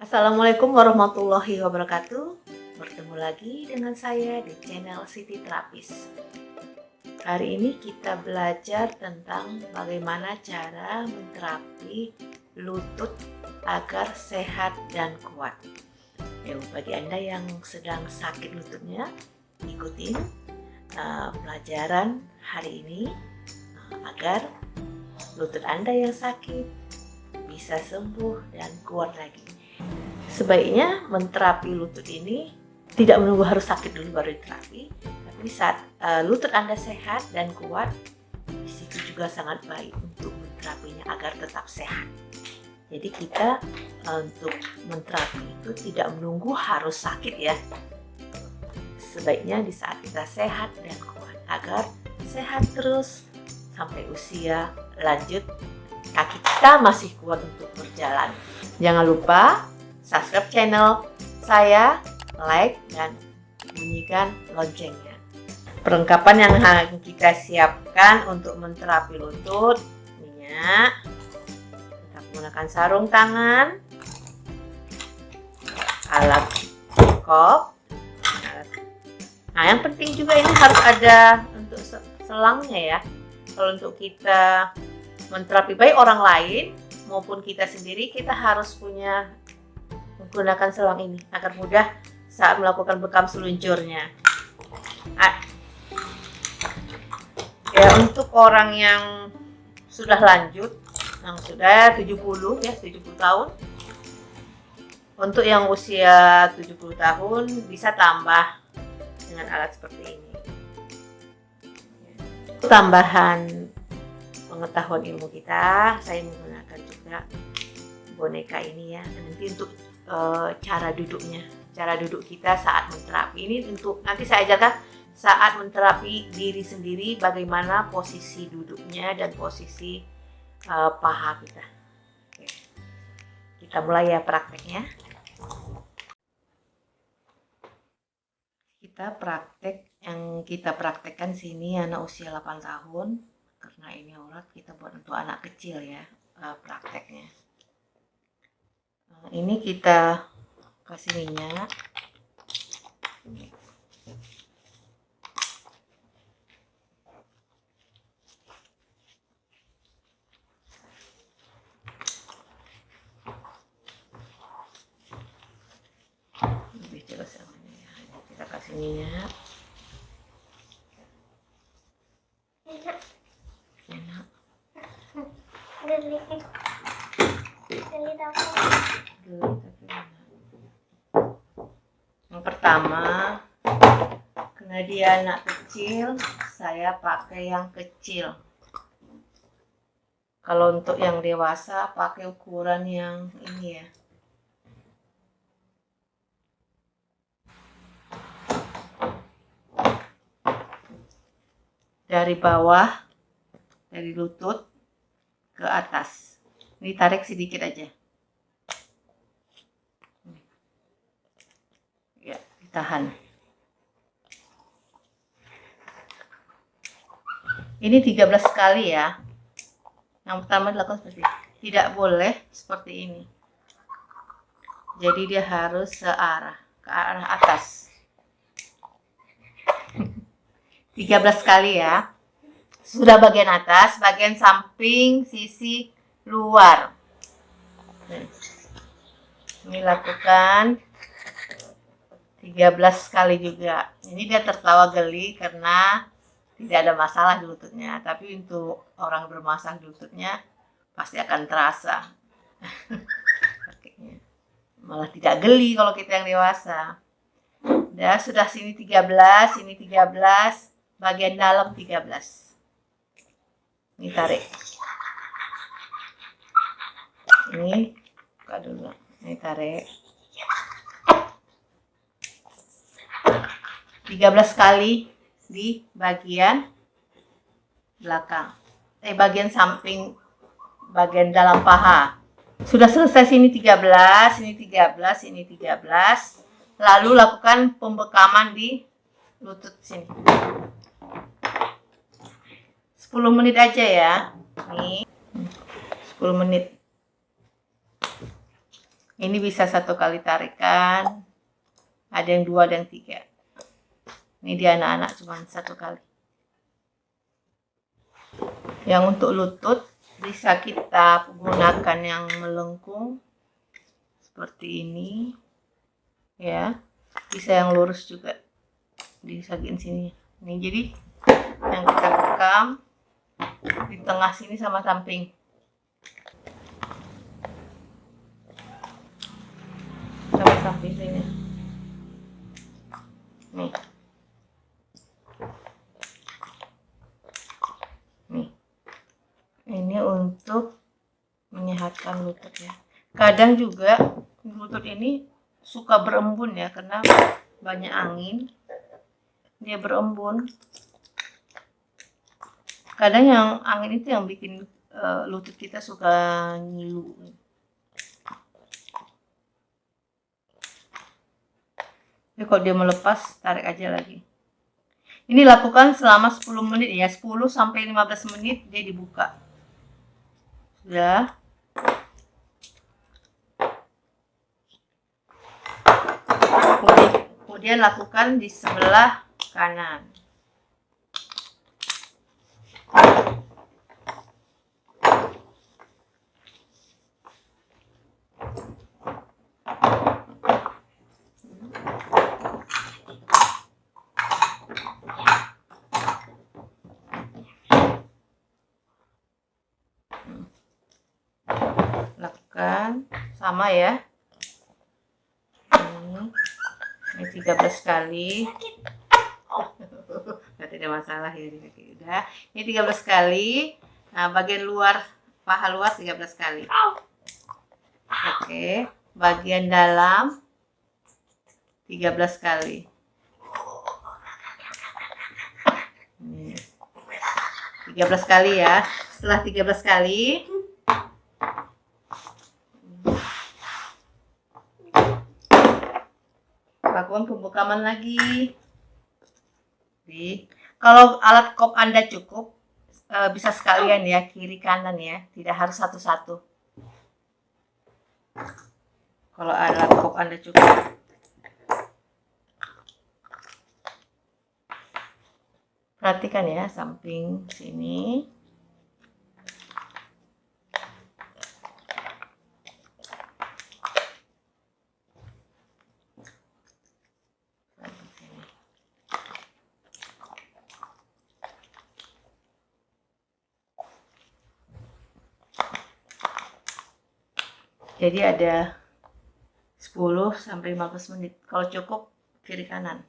Assalamualaikum warahmatullahi wabarakatuh. Bertemu lagi dengan saya di channel Siti Terapis. Hari ini kita belajar tentang bagaimana cara menterapi lutut agar sehat dan kuat. Bagi Anda yang sedang sakit lututnya, ikutin pelajaran hari ini agar lutut Anda yang sakit bisa sembuh dan kuat lagi. Sebaiknya menterapi lutut ini tidak menunggu harus sakit dulu baru diterapi, tapi saat lutut Anda sehat dan kuat, di situ juga sangat baik untuk menterapinya agar tetap sehat. Jadi kita untuk menterapi itu tidak menunggu harus sakit ya. Sebaiknya di saat kita sehat dan kuat agar sehat terus sampai usia lanjut, kaki kita masih kuat untuk berjalan. Jangan lupa subscribe channel saya, like, dan bunyikan loncengnya. Perlengkapan yang kita siapkan untuk menterapi lutut: minyak, kita menggunakan sarung tangan, alat kop. Nah, yang penting juga ini harus ada untuk selangnya ya. Kalau untuk kita menterapi baik orang lain maupun kita sendiri, kita harus punya menggunakan selang ini agar mudah saat melakukan bekam seluncurnya. Ya, untuk orang yang sudah lanjut, yang sudah 70 tahun. Untuk yang usia 70 tahun bisa tambah dengan alat seperti ini. Tambahan pengetahuan ilmu kita, saya menggunakan juga boneka ini ya. Nanti untuk cara duduk kita saat menterapi ini, untuk nanti saya ajarkan saat menterapi diri sendiri bagaimana posisi duduknya dan posisi paha kita. Oke. Kita mulai ya prakteknya. Yang kita praktekkan sini anak usia 8 tahun, karena ini aurat kita buat untuk anak kecil ya prakteknya. Ini kita kasih minyak. Lebih jelas ya. Kita kasih minyak. Enak. Yang pertama, karena dia anak kecil, saya pakai yang kecil. Kalau untuk yang dewasa pakai ukuran yang ini ya. Dari bawah, dari lutut ke atas. Ini tarik sedikit aja. Ya, ditahan. Ini 13 kali ya. Yang pertama dilakukan seperti ini. Tidak boleh seperti ini. Jadi dia harus searah, ke arah atas. 13 kali ya. Sudah bagian atas, bagian samping, sisi luar. Ini lakukan 13 kali juga. Ini dia tertawa geli karena tidak ada masalah di lututnya. Tapi untuk orang bermasalah di lututnya pasti akan terasa. Malah tidak geli kalau kita yang dewasa. Udah, sudah sini 13, ini 13. Bagian dalam 13. Ini tarik. Ini buka dulu. Ini tarik. 13 kali di bagian belakang. Bagian samping, bagian dalam paha. Sudah selesai sini 13, ini 13, ini 13. Lalu lakukan pembekaman di lutut sini. 10 menit aja ya. Nih. 10 menit. Ini bisa 1 kali tarikan, ada yang 2, ada yang 3. Ini dia anak-anak cuma 1 kali. Yang untuk lutut bisa kita gunakan yang melengkung seperti ini ya, bisa yang lurus juga di bagian sini. Ini jadi yang kita bekam di tengah sini sama samping. Sama samping sini. Nih. Nih. Ini untuk menyehatkan lutut ya. Kadang juga lutut ini suka berembun ya, karena banyak angin. Dia berembun. Kadang yang angin itu yang bikin lutut kita suka ngilu. Jadi kalau dia melepas, tarik aja lagi. Ini lakukan selama 10 menit ya, 10 sampai 15 menit dia dibuka. Sudah. Kemudian lakukan di sebelah kanan. Lakukan sama ya. Ini 13 kali. Nggak ada masalah ya, udah. Ini 13 kali. Nah, bagian luar, paha luar 13 kali. Oke, bagian dalam 13 kali. Nih, 13 kali ya. Setelah 13 kali, lakukan pembekaman lagi. Kalau alat kop Anda cukup, bisa sekalian ya, kiri kanan ya, tidak harus satu-satu. Kalau alat kop Anda cukup. Perhatikan ya, samping sini. Jadi ada 10 sampai 15 menit. Kalau cukup, kiri kanan.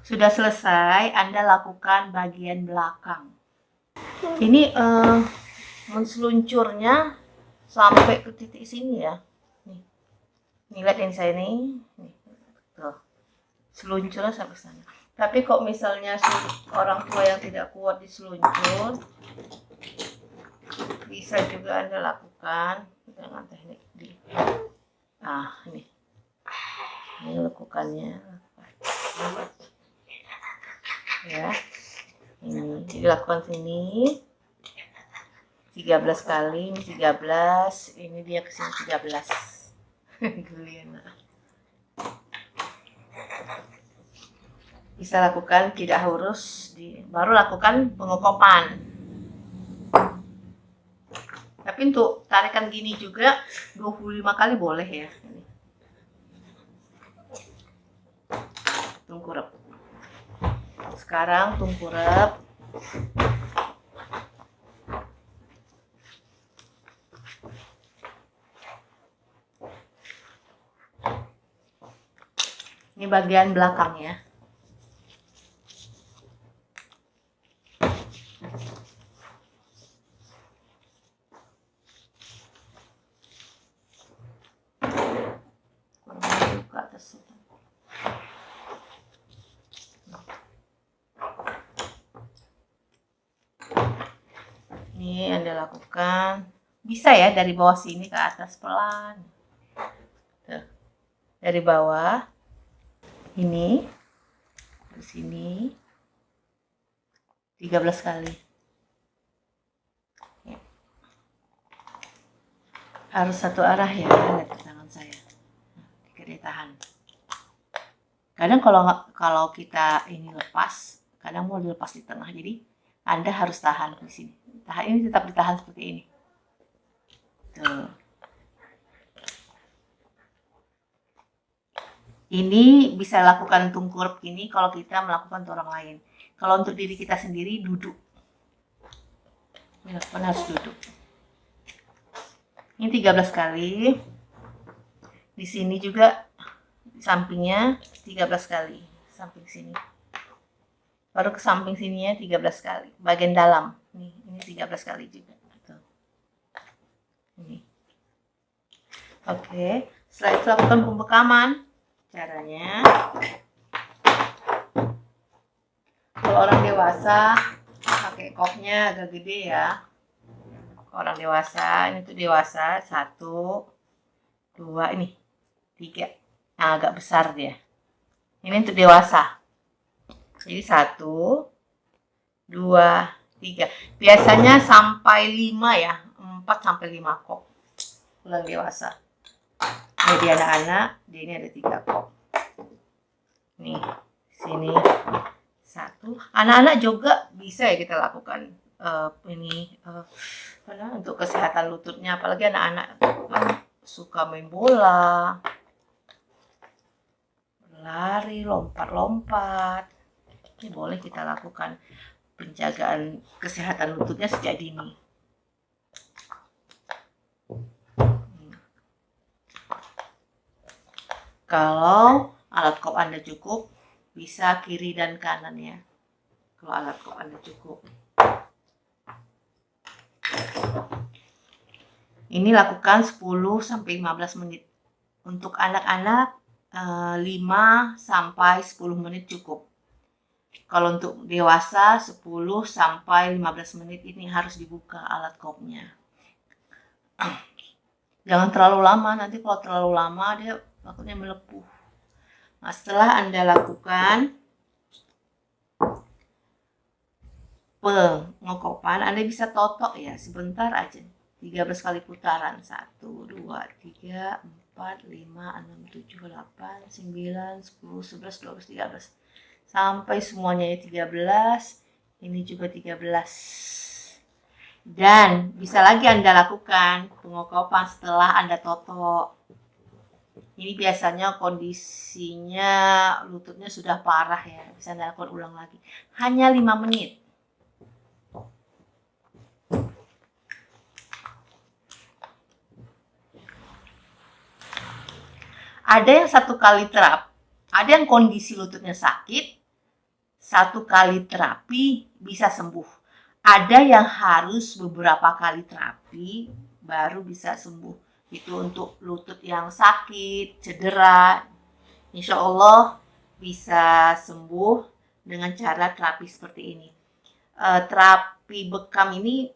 Sudah selesai, Anda lakukan bagian belakang. Ini menseluncurnya sampai ke titik sini ya. Nih, lihat yang saya ini. Nih, tuh. Seluncurnya sampai sana. Tapi kok misalnya orang tua yang tidak kuat di seluncur, bisa juga Anda lakukan dengan teknik di. Nah, ini lekukannya. Ya, ini dilakukan sini 13 kali, ini 13, ini dia kesini 13. Gelian. Bisa lakukan, tidak harus baru lakukan pengokopan. Tapi untuk tarikan gini juga 25 kali boleh ya. Tungkurep. Sekarang tungkurep. Ini bagian belakang ya. Ke atas. Ini Anda lakukan. Bisa ya dari bawah sini ke atas pelan. Tuh. Dari bawah. Ini ke sini 13 kali. harus satu arah ya, lihat tangan saya. Dia tahan. Kadang kalau kita ini lepas, kadang mau dilepas di tengah, jadi Anda harus tahan di sini. Tahan ini tetap ditahan seperti ini. Tuh. Ini bisa lakukan tungkur ini kalau kita melakukan untuk orang lain. Kalau untuk diri kita sendiri duduk. Ini harus duduk. Ini 13 kali. Di sini juga sampingnya 13 kali. Samping sini. Baru ke samping sininya 13 kali. Bagian dalam. Ini 13 kali juga. Tuh. Ini. Oke. Setelah itu lakukan pembekaman. Caranya, kalau orang dewasa pakai koknya agak gede ya. Orang dewasa, ini tuh dewasa 1, 2, ini 3. Nah, agak besar dia. Ini untuk dewasa. Jadi 1, 2, 3. Biasanya sampai 5 ya, 4 sampai 5 kok. Orang dewasa. Jadi anak-anak, dia ini ada 3 kok. Nih, sini 1. Anak-anak juga bisa ya kita lakukan untuk kesehatan lututnya. Apalagi anak-anak kan suka main bola, berlari, lompat-lompat. Ini boleh kita lakukan penjagaan kesehatan lututnya sejak dini. Kalau alat kop Anda cukup, bisa kiri dan kanan ya. Kalau alat kop Anda cukup. Ini lakukan 10-15 menit. Untuk anak-anak 5-10 menit cukup. Kalau untuk dewasa 10-15 menit ini harus dibuka alat kopnya. Jangan terlalu lama, nanti kalau terlalu lama dia takutnya melepuh. Nah, setelah Anda lakukan pengokopan, Anda bisa totok ya, sebentar aja. 13 kali putaran. 1, 2, 3, 4, 5, 6, 7, 8, 9, 10, 11, 12, 13. Sampai semuanya 13. Ini juga 13. Dan bisa lagi Anda lakukan pengokopan setelah Anda totok. Ini biasanya kondisinya lututnya sudah parah ya. Bisa Anda lakukan ulang lagi. Hanya 5 menit. Ada yang 1 kali terapi. Ada yang kondisi lututnya sakit. 1 kali terapi bisa sembuh. Ada yang harus beberapa kali terapi baru bisa sembuh. Itu untuk lutut yang sakit, cedera. Insya Allah bisa sembuh dengan cara terapi seperti ini. Terapi bekam ini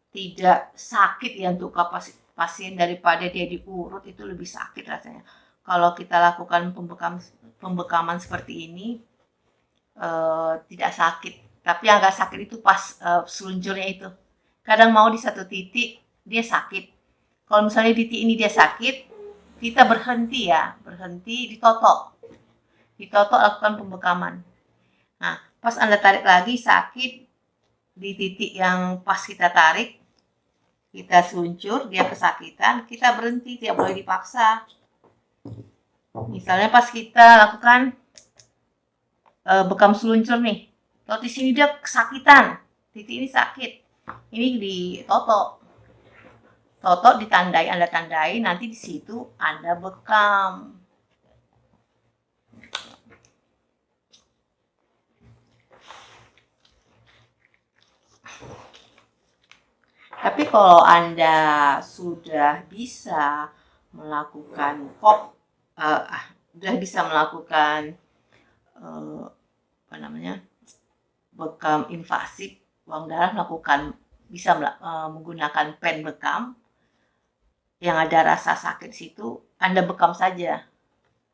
tidak sakit ya untuk pasien, daripada dia diurut itu lebih sakit rasanya. Kalau kita lakukan pembekaman seperti ini tidak sakit. Tapi yang agak sakit itu pas seluncurnya itu. Kadang mau di satu titik dia sakit. Kalau misalnya di titik ini dia sakit, kita berhenti ya, ditotok. Ditotok, lakukan pembekaman. Nah, pas Anda tarik lagi sakit di titik yang pas kita tarik, kita seluncur, dia kesakitan, kita berhenti, tidak boleh dipaksa. Misalnya pas kita lakukan bekam seluncur nih, kalau di sini dia kesakitan, titik ini sakit, ini ditotok. Totok ditandai, Anda tandai, nanti di situ Anda bekam. Tapi kalau Anda sudah bisa melakukan bekam invasif buang darah, bisa menggunakan pen bekam yang ada rasa sakit situ, Anda bekam saja.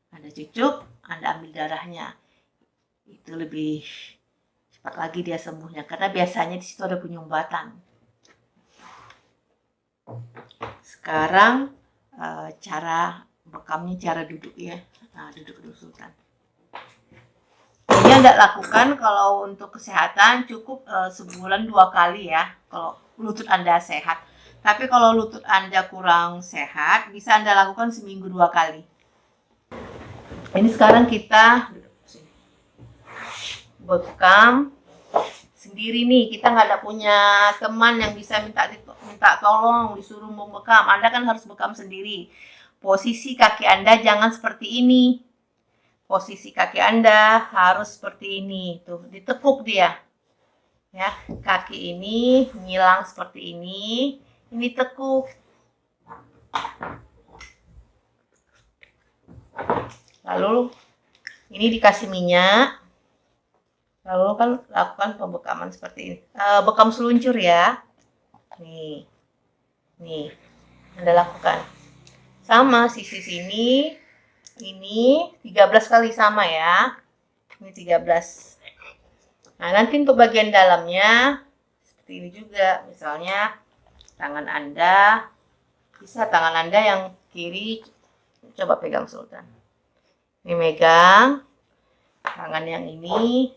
Anda cucuk, Anda ambil darahnya. Itu lebih cepat lagi dia sembuhnya, karena biasanya di situ ada penyumbatan. Sekarang cara bekamnya, cara duduk ya. Nah, duduk Sultan. Ini Anda lakukan kalau untuk kesehatan cukup sebulan 2 kali ya, kalau lutut Anda sehat. Tapi kalau lutut Anda kurang sehat, bisa Anda lakukan seminggu 2 kali. Ini sekarang kita bekam sendiri nih. Kita nggak ada punya teman yang bisa minta tolong, disuruh membekam. Anda kan harus bekam sendiri. Posisi kaki Anda jangan seperti ini. Posisi kaki Anda harus seperti ini. Tuh, ditekuk dia. Ya, kaki ini ngilang seperti ini. Ini tekuk. Lalu ini dikasih minyak. Lalu kan lakukan pembekaman seperti ini. Bekam seluncur ya. Nih. Nih. Anda lakukan. Sama sisi sini. Ini 13 kali sama ya. Ini 13. Nah, nanti untuk bagian dalamnya seperti ini juga. Misalnya tangan Anda, bisa tangan Anda yang kiri coba pegang Sultan. Ini megang tangan yang ini.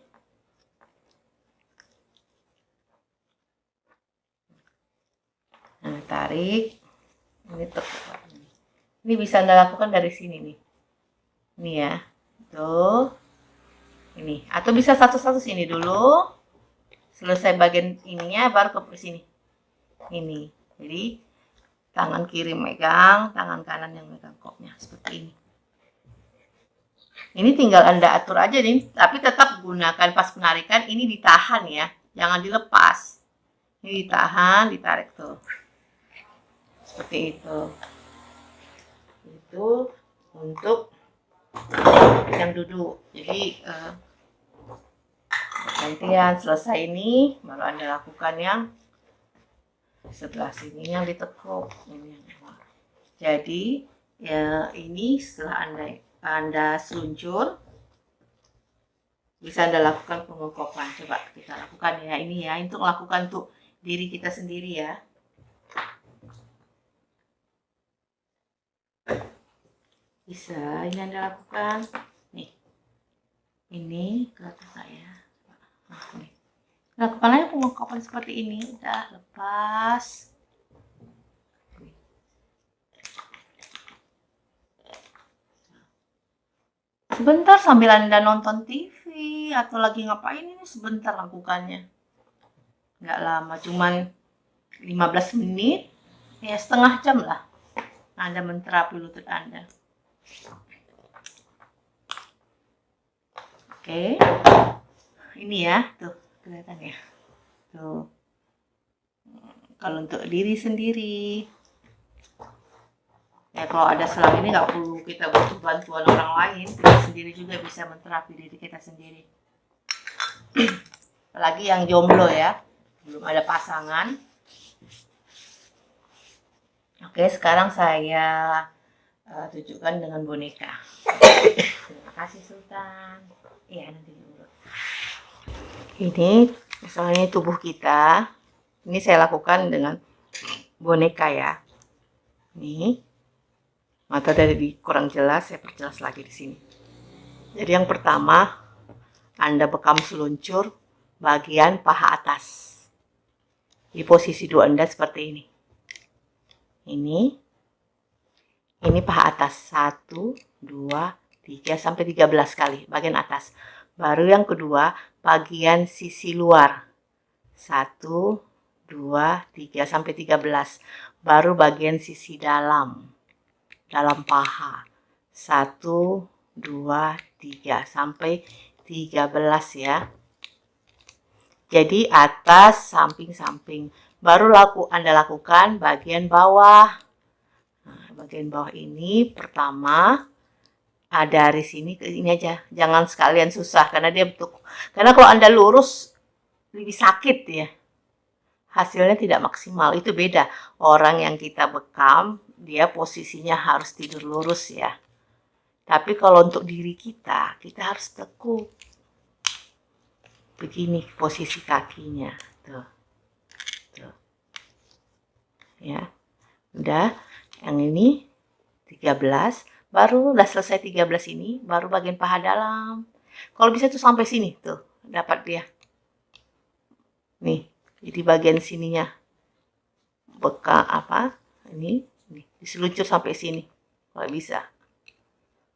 Nah, tarik. Ini tekuk. Ini bisa Anda lakukan dari sini nih. Ini ya, tuh, ini, atau bisa satu-satu sini dulu, selesai bagian ininya baru ke sini, ini. Jadi tangan kiri megang, tangan kanan yang megang koknya seperti ini. Ini tinggal Anda atur aja nih, tapi tetap gunakan pas penarikan ini ditahan ya, jangan dilepas. Ini ditahan, ditarik tuh, seperti itu. Itu untuk yang duduk. Jadi gantian selesai ini baru Anda lakukan yang sebelah sini yang ditekuk. Jadi ya, ini setelah Anda seluncur bisa Anda lakukan pengungkopan. Coba kita lakukan ya, ini ya, untuk lakukan untuk diri kita sendiri ya. Bisa ini Anda lakukan nih, ini ke atas saya. Nih. Lakukan aja pengungkapan seperti ini. Udah, lepas. Sebentar sambil Anda nonton TV atau lagi ngapain, ini sebentar lakukannya. Nggak lama, cuman 15 menit ya, setengah jam lah Anda menterapi lutut Anda. Oke, ini ya, tuh kelihatan ya, tuh. Kalau untuk diri sendiri, ya kalau ada selang ini nggak perlu kita butuh bantuan orang lain, kita sendiri juga bisa menterapi diri kita sendiri. Apalagi yang jomblo ya, belum ada pasangan. Oke, sekarang saya tunjukkan dengan boneka. Terima kasih Sultan. Iya, nanti dulu. Ini misalnya tubuh kita. Ini saya lakukan dengan boneka ya. Nih, mata dari kurang jelas, saya perjelas lagi di sini. Jadi yang pertama, Anda bekam seluncur bagian paha atas. Di posisi dua Anda seperti ini. Ini paha atas 1, 2, 3 sampai 13 kali bagian atas. Baru yang kedua bagian sisi luar 1, 2, 3 sampai 13. Baru bagian sisi dalam paha 1, 2, 3 sampai 13 ya. Jadi atas, samping-samping. Baru Anda lakukan bagian bawah. Nah, bagian bawah ini pertama dari sini ke ini aja, jangan sekalian susah karena dia bentuk. Karena kalau Anda lurus lebih sakit ya, hasilnya tidak maksimal. Itu beda. Orang yang kita bekam dia posisinya harus tidur lurus ya. Tapi kalau untuk diri kita harus tekuk. Begini posisi kakinya, tuh. Ya, udah. Yang ini 13, baru udah selesai 13 ini, baru bagian paha dalam. Kalau bisa tuh sampai sini tuh, dapat dia. Nih, jadi bagian sininya bekas apa? Ini diseluncur sampai sini. Kalau bisa.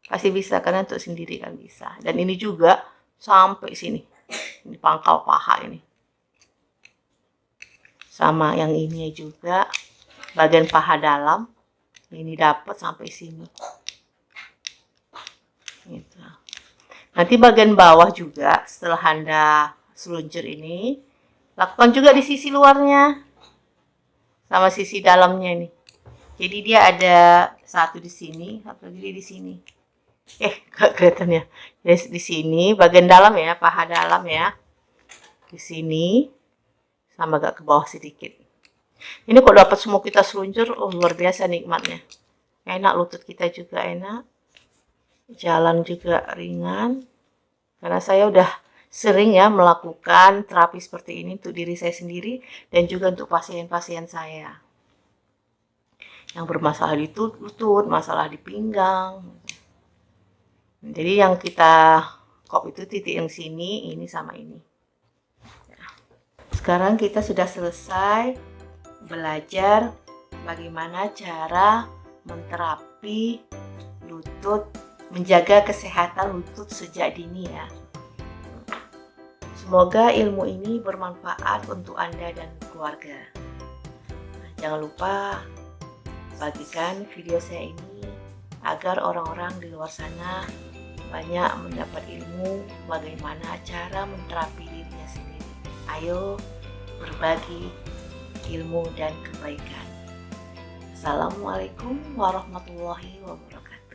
Pasti bisa karena untuk sendiri kan bisa. Dan ini juga sampai sini. Ini pangkal paha ini. Sama yang ini juga bagian paha dalam ini dapat sampai sini gitu. Nanti bagian bawah juga setelah Anda seluncur ini lakukan juga di sisi luarnya sama sisi dalamnya ini. Jadi dia ada satu di sini, satu lagi di sini. Gak kelihatan ya. Jadi di sini bagian dalam ya, paha dalam ya. Di sini sama agak ke bawah sedikit. Ini kok dapat semua kita seluncur, luar biasa nikmatnya. Enak, lutut kita juga enak. Jalan juga ringan. Karena saya udah sering ya melakukan terapi seperti ini untuk diri saya sendiri dan juga untuk pasien-pasien saya. Yang bermasalah di lutut, masalah di pinggang. Jadi yang kita kop itu titik yang sini, ini sama ini. Sekarang kita sudah selesai belajar bagaimana cara menterapi lutut, menjaga kesehatan lutut sejak dini ya. Semoga ilmu ini bermanfaat untuk Anda dan keluarga. Jangan lupa bagikan video saya ini agar orang-orang di luar sana banyak mendapat ilmu bagaimana cara menterapi dirinya sendiri. Ayo berbagi ilmu dan kebaikan. Assalamualaikum warahmatullahi wabarakatuh.